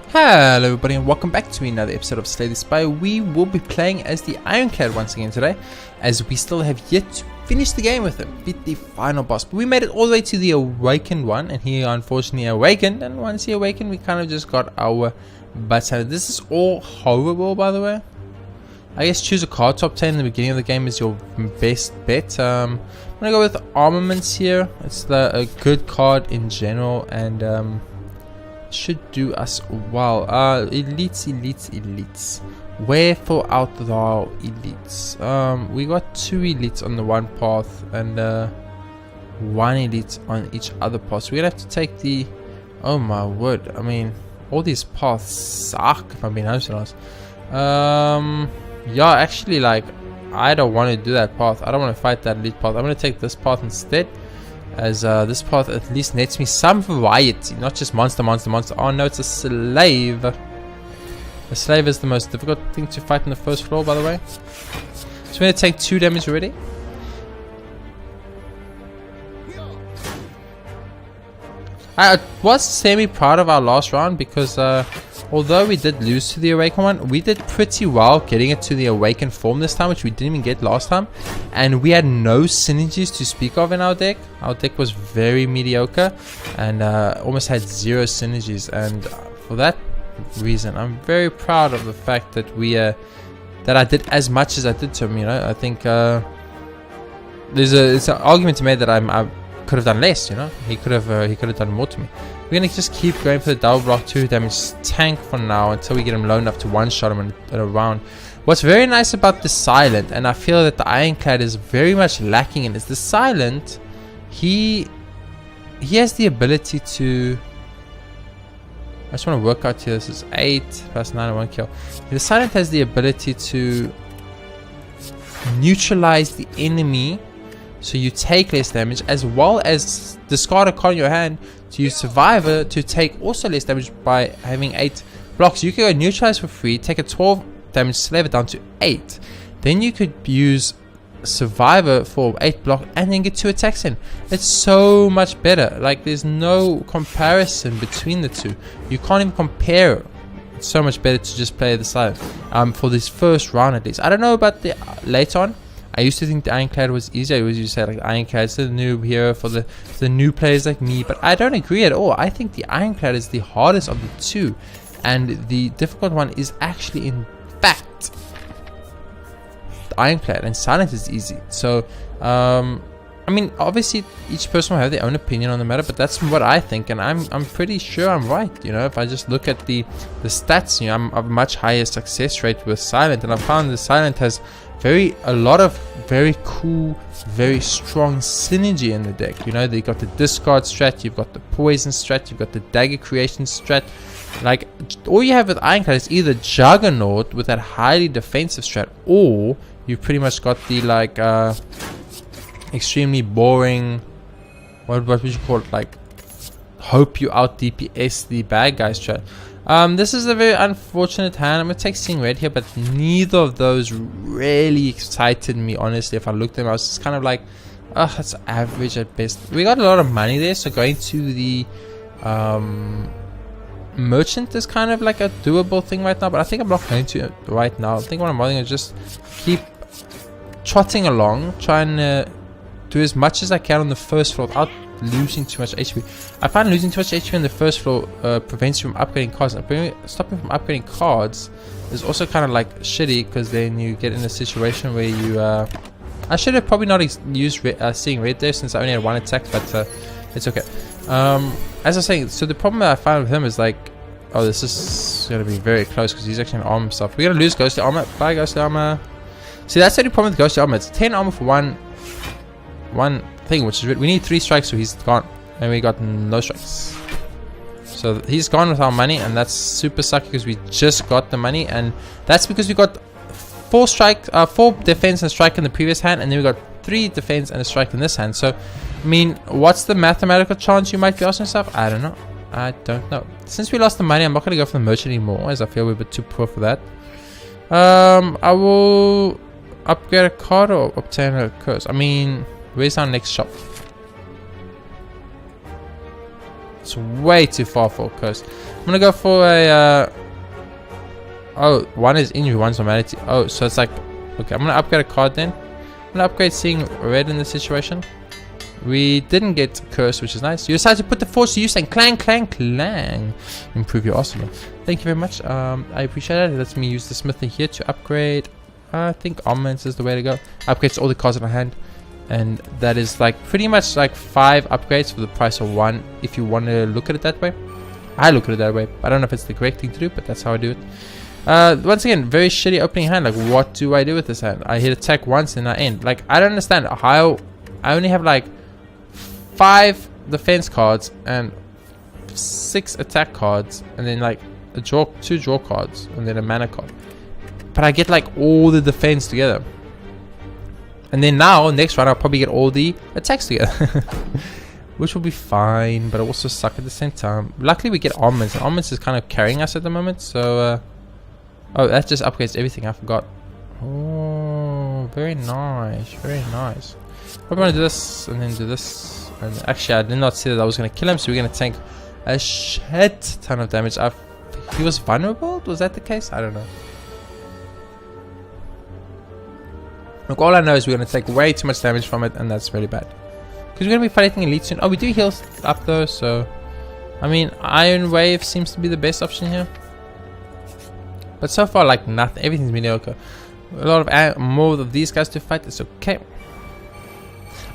Hello everybody and welcome back to another episode of Slay the Spire. We will be playing as the Ironclad once again today, as we still have yet to finish the game with him, beat the final boss. But we made it all the way to the awakened one, and he unfortunately awakened, and once he awakened we kind of just got our butts handed. This is all horrible, by the way. I guess choose a card to obtain in the beginning of the game is your best bet. I'm gonna go with armaments here. It's a good card in general, and should do us well. Elites. Wherefore out thou elites? We got 2 elites on the one path and 1 elite on each other path. So we're gonna have to take the, oh my word, I mean all these paths suck, if I'm being honest. Yeah, actually, like, I don't want to do that path. I don't want to fight that elite path. I'm gonna take this path instead, as this path at least nets me some variety, not just monster. Oh no, it's a slave. A slave is the most difficult thing to fight in the first floor, by the way. So we're going to take 2 damage already. I was semi-proud of our last round because although we did lose to the awakened one, we did pretty well getting it to the awakened form this time, which we didn't even get last time. And we had no synergies to speak of in our deck. Our deck was very mediocre and almost had 0 synergies. And for that reason, I'm very proud of the fact that that I did as much as I did to him. You know, I think it's an argument to me that I could have done less. You know, he could have done more to me. We're gonna just keep going for the double block 2 damage tank for now until we get him low enough to one-shot him in a round. What's very nice about the Silent, and I feel that the Ironclad is very much lacking in, is the Silent. He has the ability to, I just want to work out here, this is 8 plus 9 and 1 kill. The Silent has the ability to neutralize the enemy, so you take less damage, as well as discard a card in your hand to use Survivor to take also less damage by having 8 blocks. You could go neutralize for free, take a 12 damage, slave it down to 8. Then you could use Survivor for 8 block and then get 2 attacks in. It's so much better. Like, there's no comparison between the two. You can't even compare. It's so much better to just play the Silent for this first round at least. I don't know about the later on. I used to think the Ironclad was easier. I always used to say, like, Ironclad's the noob hero for the new players like me. But I don't agree at all. I think the Ironclad is the hardest of the two. And the difficult one is actually, in fact, the Ironclad. And Silent is easy. So, I mean, obviously, each person will have their own opinion on the matter. But that's what I think. And I'm pretty sure I'm right. You know, if I just look at the stats, you know, I'm a much higher success rate with Silent. And I found the Silent has a lot of very cool, very strong synergy in the deck. You know, you got the discard strat, you've got the poison strat, you've got the dagger creation strat. Like, all you have with Ironclad is either Juggernaut with that highly defensive strat, or you've pretty much got the, like, extremely boring, what would you call it, like, hope you out DPS the bad guy strat. This is a very unfortunate hand. I'm going to take Seeing Red here, but neither of those really excited me, honestly. If I looked at them, I was just kind of like, oh, that's average at best. We got a lot of money there, so going to the Merchant is kind of like a doable thing right now, but I think I'm not going to it right now. I think what I'm doing is just keep trotting along, trying to do as much as I can on the first floor without losing too much HP. I find losing too much HP on the first floor prevents you from upgrading cards. Stopping from upgrading cards is also kind of like shitty, because then you get in a situation where you I should have probably not used Seeing Red there, since I only had 1 attack, but it's okay. As I was saying, so the problem that I find with him is, like, oh, this is going to be very close because he's actually going to arm himself. We're going to lose Ghostly Armor. Bye, Ghostly Armor. See, that's the only problem with Ghostly Armor. It's 10 armor for one thing, which is we need 3 strikes, so he's gone, and we got no strikes. So he's gone with our money, and that's super sucky because we just got the money, and that's because we got 4 defense and strike in the previous hand, and then we got 3 defense and a strike in this hand. So, I mean, what's the mathematical chance, you might be asking yourself? I don't know. Since we lost the money, I'm not going to go for the Merchant anymore, as I feel we're a bit too poor for that. I will upgrade a card or obtain a curse. I mean, where's our next shop? It's way too far for Curse. I'm gonna go for a oh, one is injury, one's normality. Oh, so it's like, okay, I'm gonna upgrade a card then. I'm gonna upgrade Seeing Red in this situation. We didn't get Curse, which is nice. You decided to put the Force to use and clang, clang, clang. Improve your arsenal. Thank you very much. I appreciate it. It lets me use the Smithy here to upgrade. I think Armaments is the way to go. Upgrades all the cards in my hand. And that is like pretty much like 5 upgrades for the price of 1 if you want to look at it that way. I look at it that way. I don't know if it's the correct thing to do, but that's how I do it. Once again, very shitty opening hand. Like, what do I do with this hand? I hit attack once and I end. Like, I don't understand how I only have like 5 defense cards and 6 attack cards, and then like a draw, 2 draw cards, and then a mana card. But I get like all the defense together. And then now, next round, I'll probably get all the attacks together. Which will be fine, but it also suck at the same time. Luckily, we get Armaments. And Armaments is kind of carrying us at the moment, so... oh, that just upgrades everything. I forgot. Oh, very nice. Very nice. I'm going to do this, and then do this. And actually, I did not see that I was going to kill him, so we're going to tank a shit ton of damage. He was vulnerable? Was that the case? I don't know. Look, all I know is we're going to take way too much damage from it, and that's really bad. Because we're going to be fighting Elite soon. Oh, we do heal up though, so... I mean, Iron Wave seems to be the best option here. But so far, like, nothing. Everything's mediocre. A lot of more of these guys to fight. It's okay.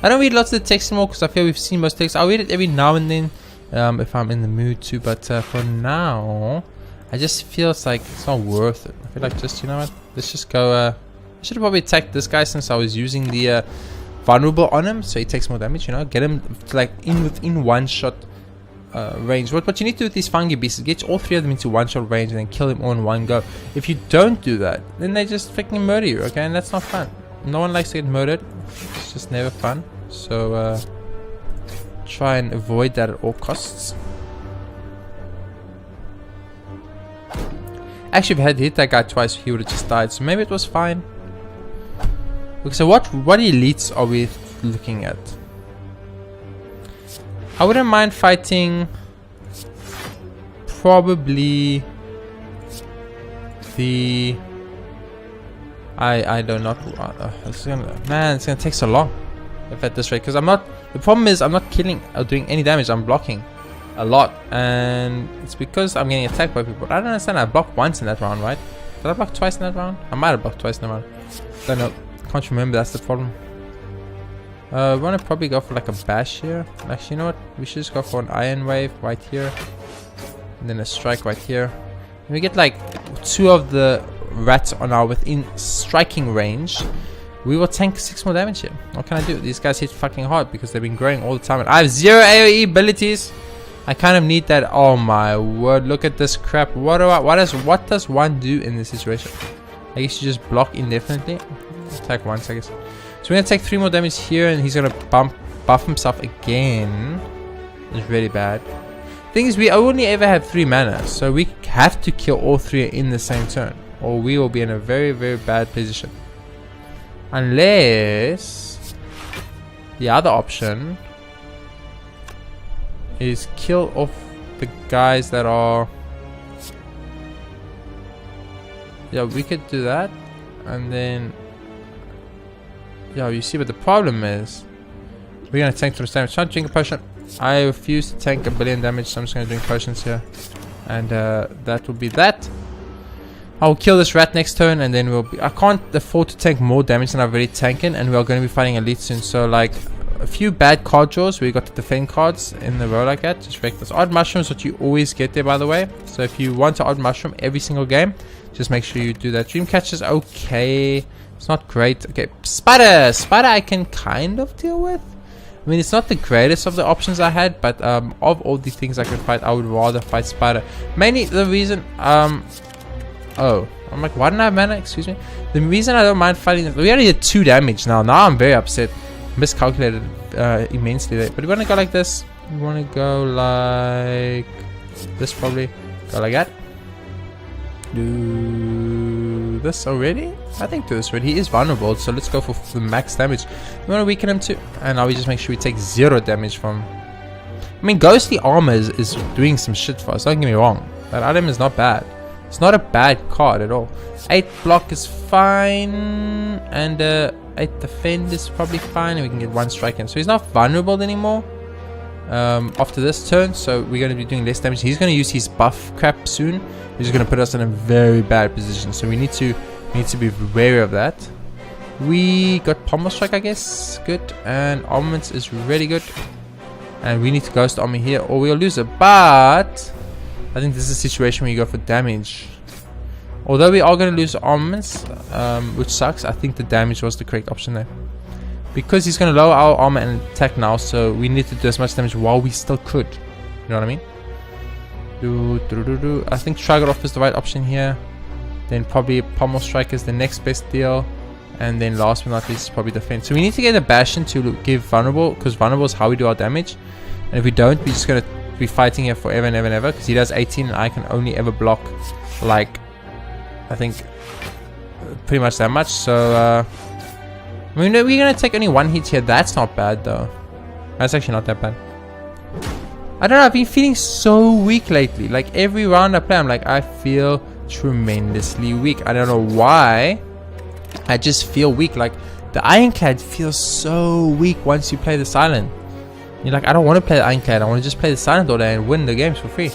I don't read lots of the text anymore because I feel we've seen most text. I'll read it every now and then if I'm in the mood to. But for now, I just feel it's like it's not worth it. I feel like just, you know what? Let's just go... I should have probably attacked this guy since I was using the vulnerable on him, so he takes more damage, you know. Get him to, like within 1-shot range. What you need to do with these fungi beasts is get all 3 of them into 1-shot range and then kill them all in one go. If you don't do that, then they just freaking murder you, okay? And that's not fun. No one likes to get murdered. It's just never fun. So try and avoid that at all costs. Actually, if I had hit that guy twice, he would have just died. So maybe it was fine. Okay, so what elites are we looking at? I wouldn't mind fighting probably the... I don't know. It's gonna take so long if at this rate, because I'm not... The problem is I'm not killing or doing any damage. I'm blocking a lot, and it's because I'm getting attacked by people. I don't understand. I blocked once in that round, right? Did I block twice in that round? I might have blocked twice in that round. Don't know. Can't remember. That's the problem. We want to probably go for like a bash here. Actually, you know what? We should just go for an Iron Wave right here, and then a strike right here. And we get like 2 of the rats on our within striking range. We will tank 6 more damage here. What can I do? These guys hit fucking hard because they've been growing all the time. And I have 0 AoE abilities. I kind of need that. Oh my word! Look at this crap. What does one do in this situation? I guess you just block indefinitely. Attack once, I guess. So we're gonna take 3 more damage here, and he's gonna buff himself again. It's really bad. Thing is, we only ever have 3 mana, so we have to kill all 3 in the same turn, or we will be in a very, very bad position. Unless the other option is kill off the guys that are... Yeah, we could do that, and then... Yeah, you see, but the problem is we're gonna tank too much damage. Try to drink a potion. I refuse to tank 1 billion damage, so I'm just gonna drink potions here, and that will be that. I'll kill this rat next turn, and then we'll be... I can't afford to tank more damage than I've already taken, and we're going to be fighting Elite soon. So like a few bad card draws. We got the defend cards in the row like that. Just wreck this. Odd mushroom is what you always get there, by the way. So if you want to odd mushroom every single game, just make sure you do that. Dreamcatcher is okay. It's not great. Okay, Spider I can kind of deal with. I mean, it's not the greatest of the options I had, but of all the things I could fight, I would rather fight Spider. Mainly the reason oh, I'm like, why didn't I have mana? Excuse me. The reason I don't mind fighting... We already did 2 damage now. Now I'm very upset. Miscalculated immensely there. But we want to go like this. We want to go like this probably. Go like that. Do this already? I think do this already. He is vulnerable, so let's go for the max damage. We want to weaken him too. And now we just make sure we take 0 damage from I mean, ghostly armor is doing some shit for us, don't get me wrong. That item is not bad. It's not a bad card at all. 8 block is fine, and 8 defend is probably fine, and we can get 1 strike in. So he's not vulnerable anymore after this turn, so we're going to be doing less damage. He's going to use his buff crap soon, which is going to put us in a very bad position. So we need to be wary of that. We got pommel strike, I guess, good, and armaments is really good. And we need to ghost armor here or we'll lose it. But I think this is a situation where you go for damage. Although we are going to lose armaments, which sucks, I think the damage was the correct option there. Because he's going to lower our armor and attack now, so we need to do as much damage while we still could. You know what I mean? I think Shrug It Off is the right option here. Then probably Pommel Strike is the next best deal. And then last but not least, probably defense. So we need to get a Bastion to give vulnerable, because vulnerable is how we do our damage. And if we don't, we're just going to be fighting here forever and ever and ever, because he does 18 and I can only ever block like, I think, pretty much that much. So I mean, we're going to take only 1 hit here. That's not bad though. That's actually not that bad. I don't know, I've been feeling so weak lately. Like every round I play, I'm like, I feel tremendously weak. I don't know why. I just feel weak. Like the Ironclad feels so weak once you play the Silent. You're like, I don't want to play the Ironclad. I want to just play the Silent all day and win the games for free.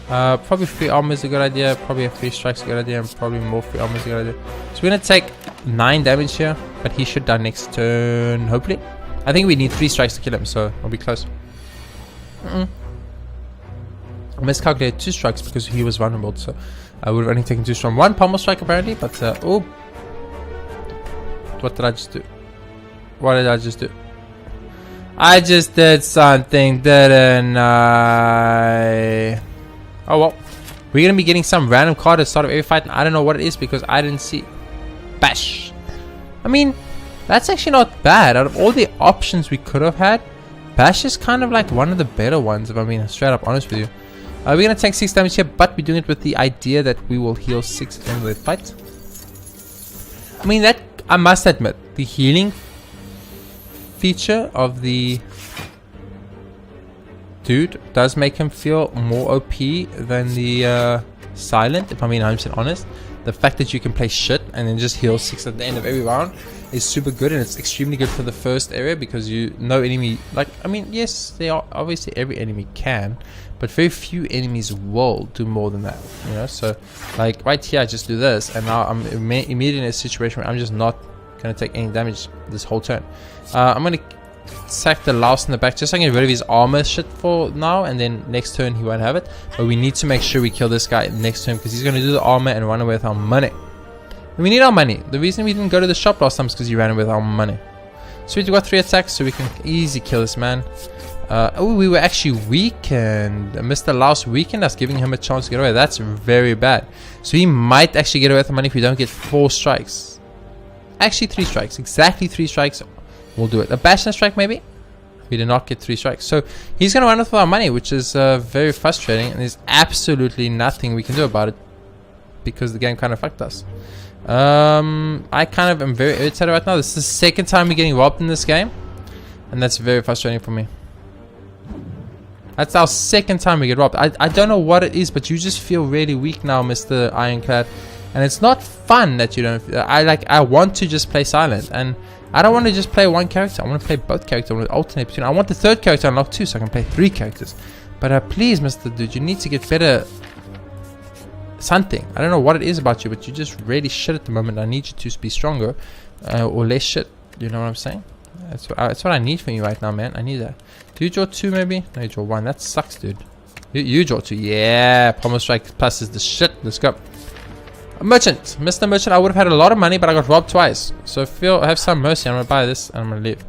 Probably free armor is a good idea. Probably a free strike's a good idea. And probably more free armor is a good idea. So we're going to take 9 damage here. But he should die next turn, hopefully. I think we need 3 strikes to kill him, so I'll be close. I miscalculated 2 strikes because he was vulnerable. So I would have only taken 2 from 1 pommel strike apparently. But, oh. What did I just do? What did I just do? I just did something, didn't I? Oh well. We're going to be getting some random card at the start of every fight. And I don't know what it is because I didn't see. Bash. I mean, that's actually not bad. Out of all the options we could have had, Bash is kind of like one of the better ones, if I'm being straight up honest with you. We're going to take 6 damage here, but we're doing it with the idea that we will heal 6 at the end of the fight. I mean, that, I must admit, the healing feature of the dude does make him feel more OP than the Silent, if I'm being 100% honest. The fact that you can play shit and then just heal 6 at the end of every round is super good, and it's extremely good for the first area because no enemy, like, I mean, yes, they are obviously every enemy can, but very few enemies will do more than that, you know. So like right here I just do this and now I'm immediately in a situation where I'm just not going to take any damage this whole turn. I'm going to sack the Louse in the back just so I can get rid of his armor shit for now, and then next turn he won't have it. But we need to make sure we kill this guy next turn because he's going to do the armor and run away with our money. And we need our money. The reason we didn't go to the shop last time is because he ran away with our money. So we've got 3 attacks, so we can easily kill this man. Oh, we were actually weakened. Mr. Louse weakened us, giving him a chance to get away. That's very bad. So he might actually get away with the money if we don't get 4 strikes. Actually 3 strikes. Exactly 3 strikes. We'll do it. A Bastion strike maybe? We did not get 3 strikes. So he's going to run with our money, which is very frustrating. And there's absolutely nothing we can do about it because the game kind of fucked us. I kind of am very irritated right now. This is the second time we're getting robbed in this game. And that's very frustrating for me. That's our second time we get robbed. I don't know what it is, but you just feel really weak now, Mr. Ironclad. And it's not fun that you don't... I want to just play Silent. And I don't want to just play one character. I want to play both characters. I want to alternate between. I want the 3rd character unlocked too, so I can play 3 characters. But please, Mr. Dude, you need to get better... something. I don't know what it is about you, but you just really shit at the moment. I need you to be stronger or less shit. You know what I'm saying? That's what I need from you right now, man. I need that. Do you draw 2 maybe? No, you draw 1. That sucks, dude. You draw 2. Yeah, Pommel Strike Plus is the shit. Let's go. Merchant. Mr. Merchant, I would have had a lot of money, but I got robbed twice. So have some mercy. I'm going to buy this and I'm going to leave.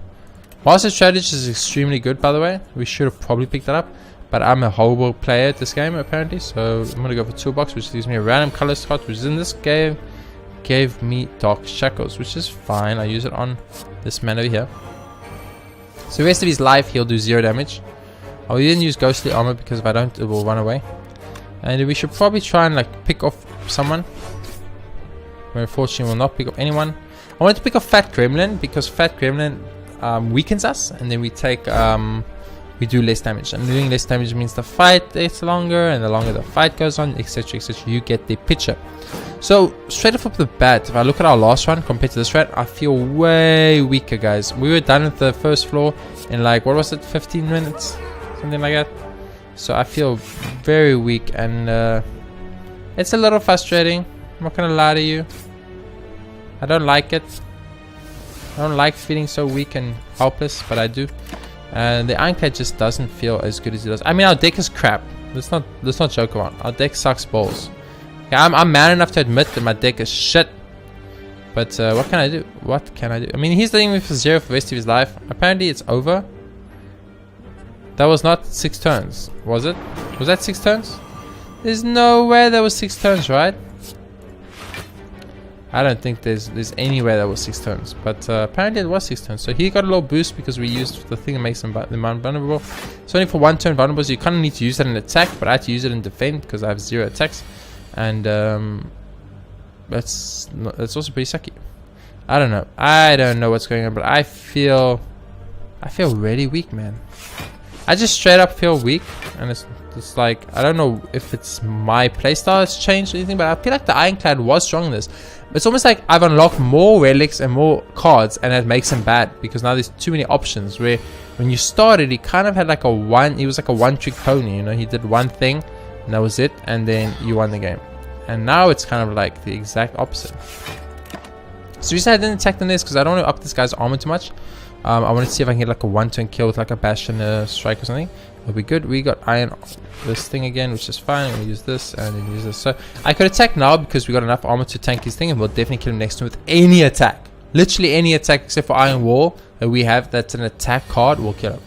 Master Strategy is extremely good, by the way. We should have probably picked that up. But I'm a horrible player at this game, apparently. So I'm going to go for Toolbox, which gives me a random color slot, which in this game gave me Dark Shackles, which is fine. I use it on this man over here. So the rest of his life, he'll do 0 damage. I didn't use Ghostly Armor because if I don't, it will run away. And we should probably try and like pick off someone. But unfortunately, we'll not pick up anyone. I wanted to pick up Fat Gremlin because Fat Gremlin weakens us. And then we take we do less damage, and doing less damage means the fight takes longer, and the longer the fight goes on, etc, etc. You get the picture. So straight off the bat, if I look at our last run compared to this run, I feel way weaker, guys. We were done with the first floor in like, what was it, 15 minutes, something like that. So I feel very weak, and it's a little frustrating. I'm not gonna lie to you. I don't like it. I don't like feeling so weak and helpless, but I do. And the Ironclad just doesn't feel as good as it does. I mean, our deck is crap. Let's not joke around. Our deck sucks balls. Okay, I'm man enough to admit that my deck is shit. But what can I do? What can I do? I mean, he's living with 0 for the rest of his life. Apparently, it's over. That was not 6 turns, was it? Was that 6 turns? There's no way that was 6 turns, right? I don't think there's any way that was 6 turns, but apparently it was 6 turns. So he got a little boost because we used the thing that makes him vulnerable. It's only for 1 turn vulnerable, so you kind of need to use that in attack, but I had to use it in defend because I have 0 attacks, and that's also pretty sucky. I don't know what's going on, but I feel really weak, man. I just straight up feel weak, and it's like, I don't know if it's my playstyle has changed or anything, but I feel like the Ironclad was strong in this. It's almost like I've unlocked more relics and more cards, and it makes him bad because now there's too many options. Where when you started, he kind of had like he was like a one-trick pony, you know. He did one thing and that was it, and then you won the game. And now it's kind of like the exact opposite. So the reason I didn't attack the nest because I don't want to up this guy's armor too much. I wanted to see if I can get like a 1-turn kill with like a bash and a strike or something. It'll be good. We got iron this thing again, which is fine. We use this and then use this. So I could attack now because we got enough armor to tank his thing, and we'll definitely kill him next turn with any attack. Literally any attack except for Iron Wall that we have that's an attack card, we'll kill him.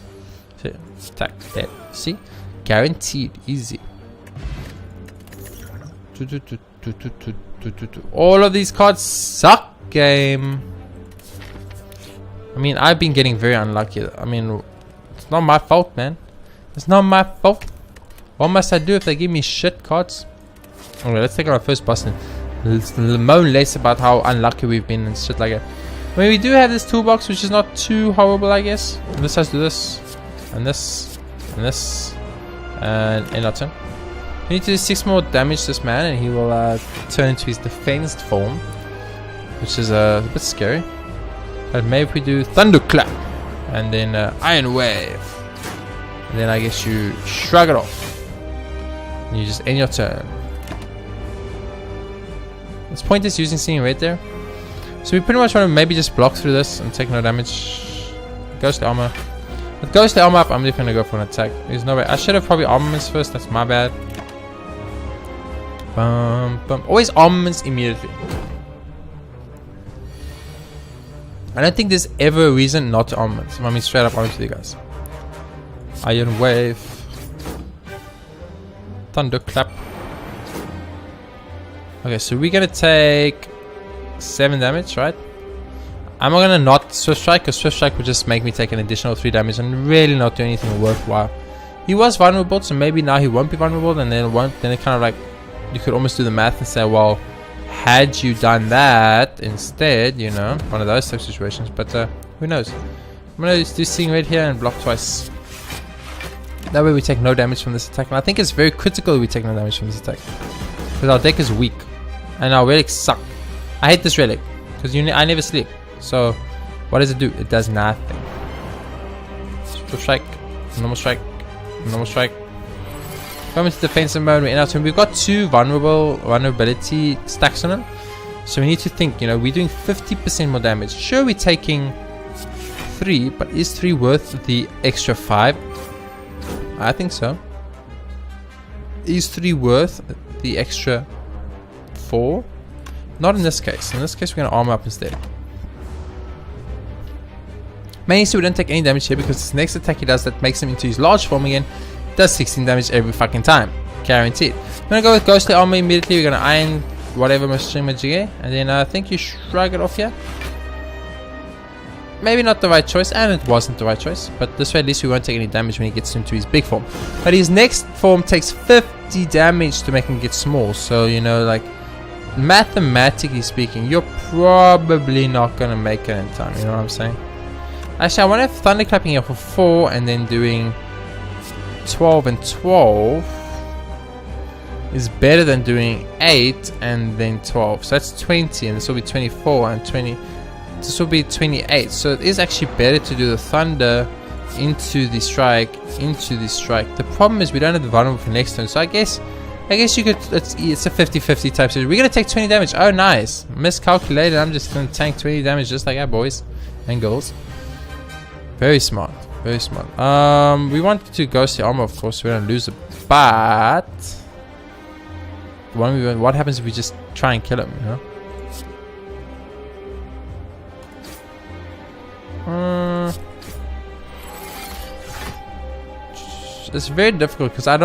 So, attack, dead. See? Guaranteed. Easy. All of these cards suck, game. I mean, I've been getting very unlucky. I mean, it's not my fault, man. It's not my fault. What must I do if they give me shit cards? Okay, let's take our first boss and let's moan less about how unlucky we've been and shit like that. I mean, we do have this toolbox, which is not too horrible, I guess. And this has to do this, and this, and this, and end our turn. We need to do 6 more damage to this man, and he will turn into his defensed form, which is a bit scary. But maybe if we do Thunderclap, and then Iron Wave, and then I guess you shrug it off, and you just end your turn. It's pointless using Seeing Red there. So we pretty much want to maybe just block through this and take no damage. Ghostly Armor. With Ghostly Armor up, I'm just going to go for an attack. There's no way. I should have probably armaments first. That's my bad. Always armaments immediately. I don't think there's ever a reason not to armaments. I mean, straight up armaments to you guys. Iron Wave. Thunderclap. Okay, so we're gonna take 7 damage, right? I'm not gonna not Swift Strike, because Swift Strike would just make me take an additional 3 damage and really not do anything worthwhile. He was vulnerable, so maybe now he won't be vulnerable, and then it kind of like, you could almost do the math and say, well, had you done that instead, you know, one of those type of situations, but who knows. I'm gonna do Seeing Red here and block twice. That way we take no damage from this attack, and I think it's very critical we take no damage from this attack, because our deck is weak and our relics suck. I hate this relic because I never sleep. So what does it do? It does nothing. Swift Strike, normal strike, normal strike. Come into defensive mode. We're in our turn. We've got 2 vulnerability stacks on it, so we need to think. You know, we're doing 50% more damage. Sure, we're taking 3, but is 3 worth the extra 5? I think so. Is 3 worth the extra 4? Not in this case. In this case, we're going to armor up instead. Mainly so we don't take any damage here, because this next attack he does that makes him into his large form again does 16 damage every fucking time. Guaranteed. I'm going to go with Ghostly Armor immediately. We're going to iron whatever Machine Magic, and then I think you shrug it off here. Maybe not the right choice, and it wasn't the right choice, but this way at least we won't take any damage when he gets into his big form. But his next form takes 50 damage to make him get small, so you know, like, mathematically speaking, you're probably not gonna make it in time, you know what I'm saying? Actually, I wonder if Thunderclapping here for 4 and then doing 12 and 12 is better than doing 8 and then 12. So that's 20, and this will be 24 and 20. This will be 28. So it is actually better to do the thunder into the strike, into the strike. The problem is we don't have the vulnerable for next turn. So I guess you could. It's a 50-50 type situation. We're gonna take 20 damage. Oh, nice. Miscalculated. I'm just gonna tank 20 damage just like that, boys and girls. Very smart. Very smart. We want to ghost the armor, of course. So we don't lose it, but what happens if we just try and kill him, you know? It's very difficult because I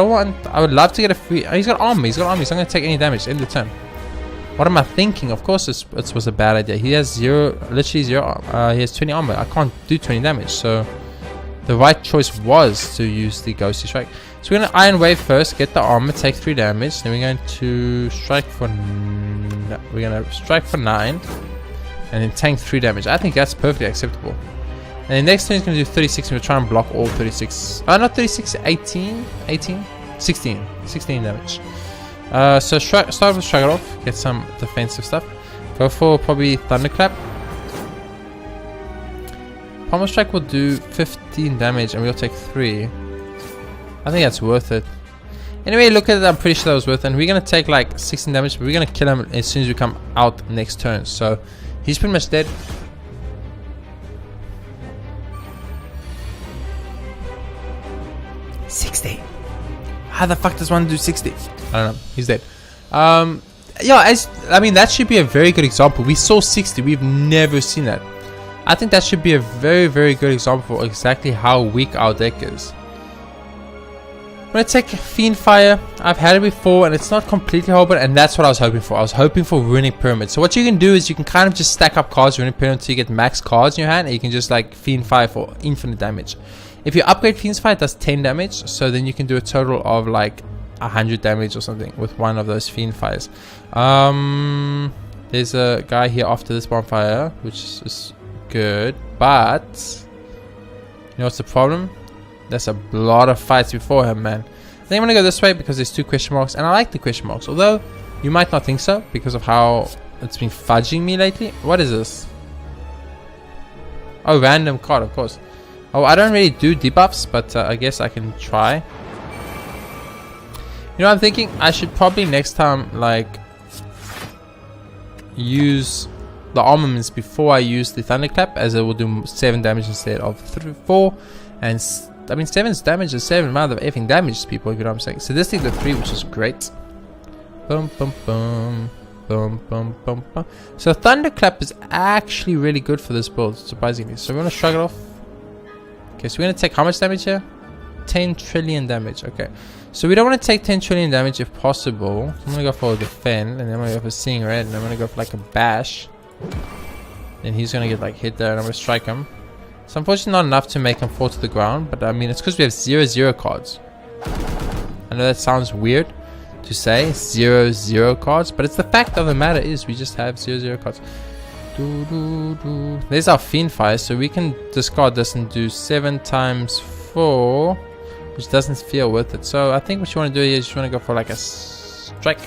would love to get a free. He's got armor. He's not going to take any damage in the turn. What am I thinking? Of course, it was a bad idea. He has literally zero. He has 20 armor. I can't do 20 damage. So the right choice was to use the ghosty strike. So we're going to Iron Wave first, get the armor, take 3 damage. Then we're going to strike for 9, and then tank 3 damage. I think that's perfectly acceptable. And then next turn he's going to do 36, and we'll try and block all 36. Not 36, 16 damage. So start with Shrug It Off, get some defensive stuff. Go for probably Thunderclap. Pommel Strike will do 15 damage, and we'll take 3. I think that's worth it. Anyway, look at it, I'm pretty sure that was worth it. And we're going to take like 16 damage, but we're going to kill him as soon as we come out next turn. So he's pretty much dead. How the fuck does one do 60? I don't know. He's dead. Yeah, I mean, that should be a very good example. We saw 60. We've never seen that. I think that should be a very, very good example for exactly how weak our deck is. I'm going to take Fiend Fire. I've had it before, and it's not completely horrible, and that's what I was hoping for. I was hoping for Runic Pyramid. So what you can do is you can kind of just stack up cards, Runic Pyramid, until you get max cards in your hand, and you can just like Fiend Fire for infinite damage. If you upgrade Fiend's Fire, it does 10 damage, so then you can do a total of like 100 damage or something with one of those Fiend Fires. There's a guy here after this bonfire, which is good, but you know what's the problem? There's a lot of fights before him, man. I think I'm gonna go this way because there's 2 question marks, and I like the question marks, although you might not think so because of how it's been fudging me lately. What is this? Oh, random card, of course. Oh, I don't really do debuffs, but I guess I can try. You know what I'm thinking? I should probably next time, like, use the armaments before I use the Thunderclap, as it will do 7 damage instead of 4. And, I mean, 7's damage is 7 amount of effing damage to people, if you know what I'm saying. So this thing did 3, which is great. Boom, boom, boom. Boom, boom, boom, boom. So Thunderclap is actually really good for this build, surprisingly. So we're going to shrug it off. Okay, so we're going to take how much damage here? 10 trillion damage. Okay, so we don't want to take 10 trillion damage if possible. So I'm going to go for a defend, and then I'm going to go for Seeing Red, and I'm going to go for like a bash. Then he's going to get like hit there, and I'm going to strike him. So unfortunately not enough to make him fall to the ground, but I mean it's because we have 0/0 cards. I know that sounds weird to say, 0/0 cards, but it's the fact of the matter is we just have 0/0 cards. There's our Fiend Fire, so we can discard this and do 7 times 4, which doesn't feel worth it. So I think what you want to do here is you want to go for like a strike,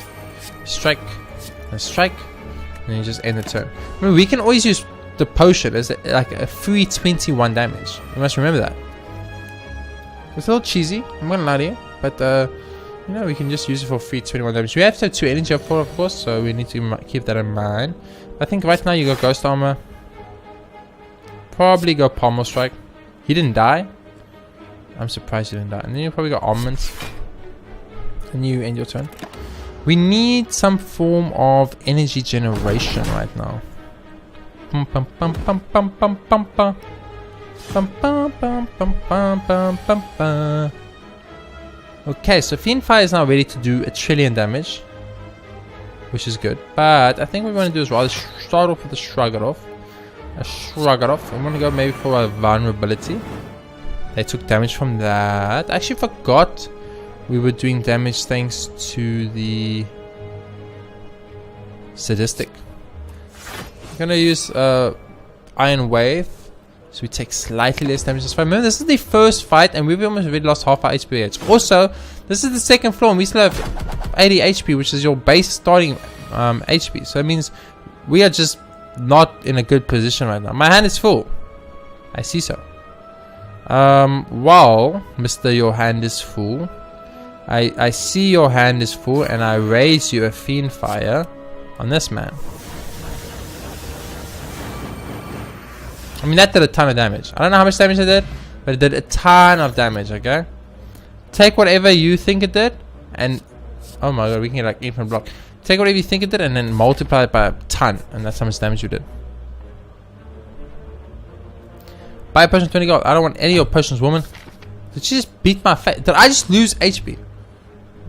strike, and strike, and then you just end the turn. Remember, we can always use the potion as like a free 21 damage. You must remember that. It's a little cheesy, I'm gonna lie to you, but you know, we can just use it for free 21 damage. We have to have 2 energy up for, of course, so we need to keep that in mind. I think right now you go Ghost Armor. Probably go Pommel Strike. He didn't die. I'm surprised he didn't die. And then you probably go Armaments. And you end your turn. We need some form of energy generation right now. Okay, so Fiend Fire is now ready to do 1 trillion damage, which is good. But I think what we want to do is rather start off with a Shrug It Off. I'm going to go maybe for a Vulnerability. They took damage from that. I actually forgot we were doing damage thanks to the Sadistic. I'm going to use Iron Wave. So we take slightly less damage this fight. Remember, this is the first fight and we've almost already lost half our HP. Also, this is the second floor and we still have 80 HP, which is your base starting HP. So it means we are just not in a good position right now. My hand is full. I see so. While Mr. Your hand is full, I see your hand is full and I raise you a Fiend Fire on this man. I mean, that did a ton of damage. I don't know how much damage it did, but it did a ton of damage, okay? Take whatever you think it did and... Oh my god, we can get like infinite block. Take whatever you think it did and then multiply it by a ton, and that's how much damage you did. Buy a potion 20 gold. I don't want any of your potions, woman. Did she just beat my face? Did I just lose HP?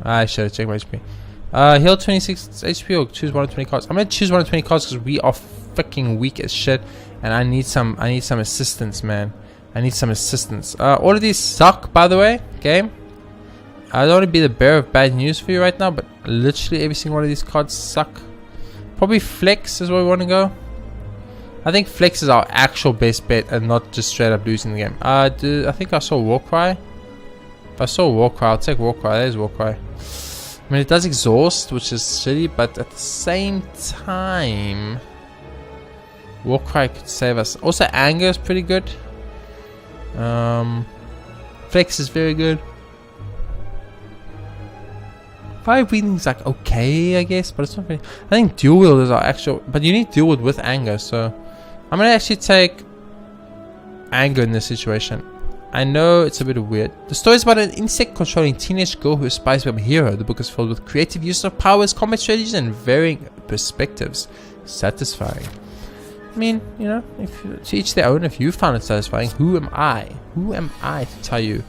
I should have checked my HP. Heal 26 HP or choose one of 20 cards. I'm gonna choose one of 20 cards because we are freaking weak as shit, and I need some assistance, man. I need some assistance. All of these suck, by the way. Game. I don't want to be the bearer of bad news for you right now, but literally every single one of these cards suck. Probably Flex is where we want to go. I think Flex is our actual best bet and not just straight up losing the game. I think I saw Warcry. If I saw Warcry, I'll take Warcry. There's Warcry. I mean, it does exhaust, which is shitty, but at the same time, Warcry could save us. Also, Anger is pretty good. Flex is very good. Fire breathing is like okay, I guess, but it's not really. I think dual wield is our actual, but you need dual wield with Anger, so I'm gonna actually take Anger in this situation. I know it's a bit weird. The story is about an insect controlling teenage girl who aspires to become a hero. The book is filled with creative use of powers, combat strategies, and varying perspectives. Satisfying. I mean, you know, to each their own. If you found it satisfying, who am I? Who am I to tell you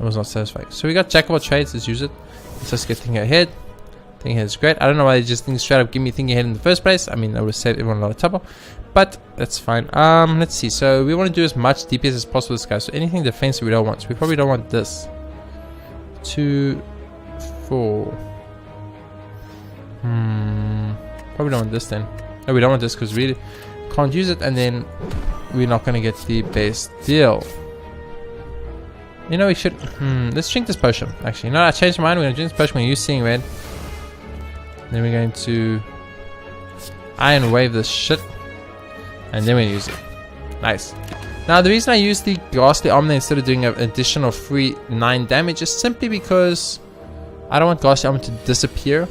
it was not satisfying? So we got Jack of all trades. Let's use it. Let's just get Thinking Ahead. Thinking Ahead is great. I don't know why they just think straight up give me Thinking Ahead in the first place. I mean, I would have saved everyone a lot of trouble, but that's fine. Let's see. So we want to do as much DPS as possible with this guy. So anything defensive we don't want. So we probably don't want this. 2, 4. Probably don't want this then. No, we don't want this because we can't use it, and then we're not going to get the best deal. You know, we should... let's drink this potion. Actually, no, I changed my mind. We're going to drink this potion. We're going to use Seeing Red. Then we're going to Iron Wave this shit. And then we're going to use it. Nice. Now, the reason I use the Ghastly Armor instead of doing an additional free 9 damage is simply because I don't want Ghastly Armor to disappear,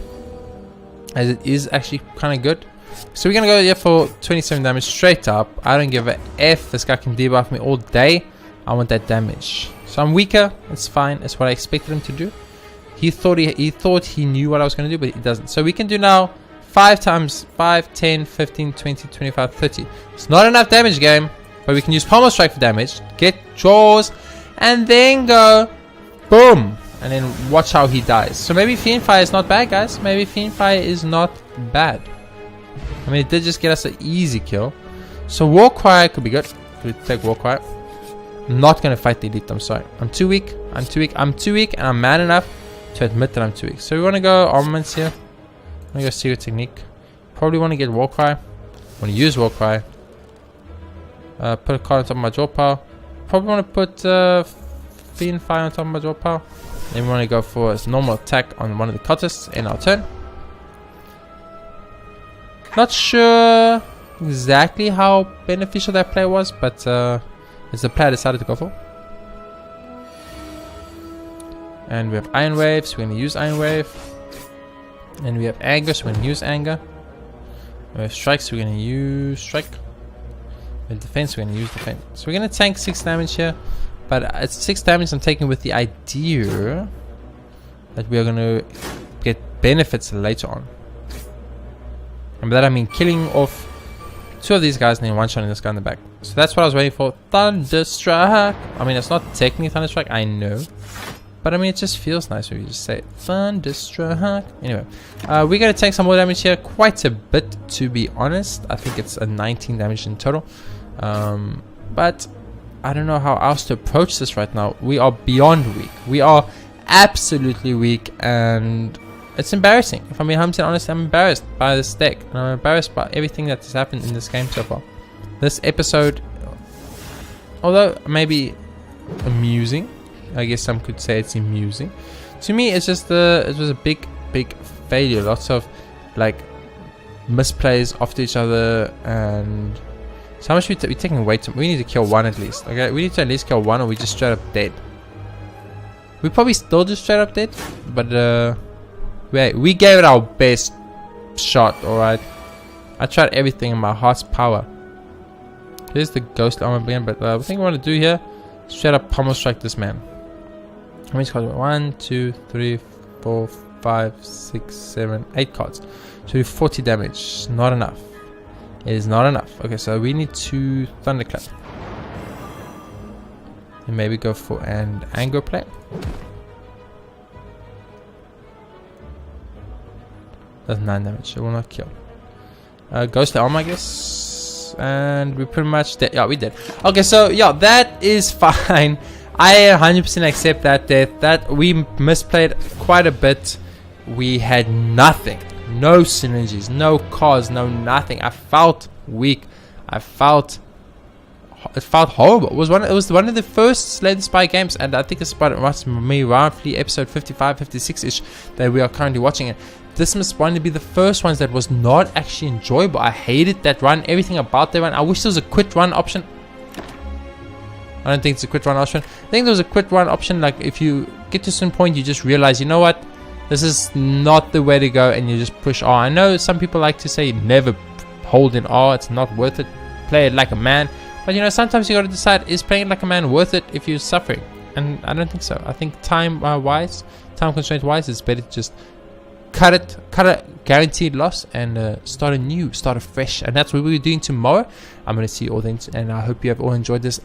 as it is actually kind of good. So we're going to go here for 27 damage straight up. I don't give a F. This guy can debuff me all day. I want that damage. So I'm weaker. It's fine. It's what I expected him to do. He thought he knew what I was going to do, but he doesn't. So we can do now 5 times 5, 10, 15, 20, 25, 30. It's not enough damage, game. But we can use Pommel Strike for damage. Get draws. And then go boom. And then watch how he dies. So maybe Fiend Fire is not bad, guys. Maybe Fiend Fire is not bad. I mean, it did just get us an easy kill. So Warcry could be good. Could take Warcry. I'm not going to fight the elite. I'm sorry. I'm too weak. I'm too weak. I'm too weak. And I'm mad enough to admit that I'm too weak. So we want to go armaments here. I'm going to go Secret Technique. Probably want to get Warcry. Want to use Warcry. Put a card on top of my draw pile. Probably want to put Fiend Fire on top of my draw pile. Then we want to go for a normal attack on one of the cultists in our turn. Not sure exactly how beneficial that play was, but it's the play I decided to go for. And we have Iron Wave, so we're going to use Iron Wave. And we have Anger, so we're going to use Anger. We have Strike, so we're going to use Strike. With Defense, we're going to use Defense. So we're going to tank 6 damage here. But it's 6 damage I'm taking with the idea that we are going to get benefits later on. And by that I mean killing off 2 of these guys and then one-shotting this guy in the back. So that's what I was waiting for. Thunderstruck. I mean, it's not technically Thunderstruck, I know. But I mean, it just feels nice when you just say it. Thunderstruck. Anyway, we're going to take some more damage here. Quite a bit, to be honest. I think it's a 19 damage in total. But I don't know how else to approach this right now. We are beyond weak. We are absolutely weak, and it's embarrassing. If I'm being 100% honest, I'm embarrassed by this deck, and I'm embarrassed by everything that has happened in this game so far. This episode although maybe amusing. I guess some could say it's amusing. To me, it's just it was a big failure. Lots of like misplays after each other, and so much we're taking way too. We need to kill one at least. Okay, we need to at least kill one, or we just straight up dead. We probably still just straight up dead, but we gave it our best shot. All right, I tried everything in my heart's power. Here's the ghost armor again, but the thing I want to do here, straight up pummel strike this man. How many cards? 1, 2, 3, 4, 5, 6, 7, 8 cards. So do 40 damage. Not enough. It is not enough. Okay, so we need to thunderclap. And maybe go for an anger play. That's 9 damage. It will not kill. Ghost armor, I guess. And we pretty much dead. Yeah, we did. Okay, so yeah, that is fine. I 100% accept that death. That we misplayed quite a bit. We had nothing. No synergies, no cards, no nothing. I felt weak. It felt horrible. It was one of the first Slay the Spire games, and I think it's about roughly episode 55, 56-ish that we are currently watching it. This must one to be the first ones that was not actually enjoyable. I hated that run, everything about that run. I wish there was a quit run option. I don't think it's a quit run option. I think there was a quit run option, like if you get to a certain point, you just realize, you know what, this is not the way to go, and you just push R. I know some people like to say never hold in R, it's not worth it, play it like a man. But you know, sometimes you gotta decide, is playing like a man worth it if you're suffering? And I don't think so. I think time constraint wise, it's better to just cut a guaranteed loss and start anew, start afresh. And that's what we'll be doing tomorrow. I'm gonna see all things, and I hope you have all enjoyed this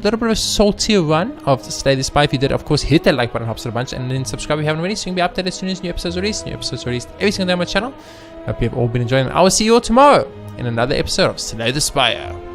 little bit of a saltier run of Slay the Spire. If you did, of course, hit that like button, helps it a bunch, and then subscribe if you haven't already, so you can be updated as soon as new episodes are released. New episodes are released every single day on my channel. Hope you have all been enjoying them. I will see you all tomorrow in another episode of Slay the Spire.